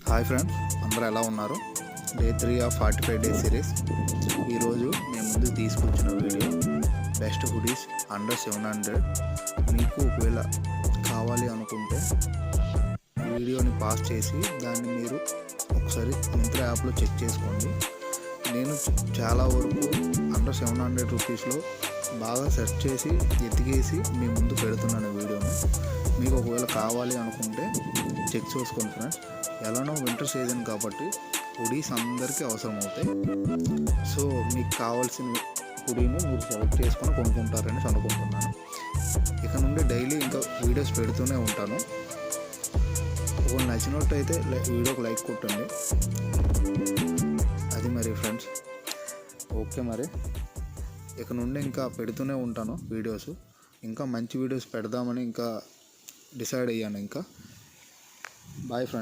Hi friends, అందరూ ఎలా ఉన్నారు? Day 3 of 45 days series. ఈరోజు మేము ముందు తీసుకొచ్చిన వీడియో బెస్ట్ హుడీస్ అండర్ 700. మీకు ఒకవేళ కావాలి అనుకుంటే వీడియోని పాస్ చేసి దాన్ని మీరు ఒకసారి మింత్రా యాప్లో చెక్ చేసుకోండి. నేను చాలా వరకు అండర్ 700 రూపీస్లో బాగా సెర్చ్ చేసి ఎతికేసి మీ ముందు పెడుతున్నాను వీడియోని. మీకు ఒకవేళ కావాలి అనుకుంటే చెక్ చేసుకోండి ఫ్రెండ్స్. ఎలానో వింటర్ సీజన్ కాబట్టి హుడీస్ అందరికీ అవసరం అవుతాయి. సో మీకు కావాల్సిన హుడీని మీరు సెలెక్ట్ చేసుకొని కొనుక్కుంటారని అనుకుంటున్నాను. ఇక నుండి డైలీ ఇంకా వీడియోస్ పెడుతూనే ఉంటాను. ఒకవేళ నచ్చినట్టయితే వీడియోకి లైక్ కొట్టండి. అది మరి ఫ్రెండ్స్. ఓకే, మరి ఇక నుండి ఇంకా పెడుతూనే ఉంటాను వీడియోస్. ఇంకా మంచి వీడియోస్ పెడదామని ఇంకా డిసైడ్ అయ్యాను. ఇంకా బాయ్ ఫ్రెండ్స్.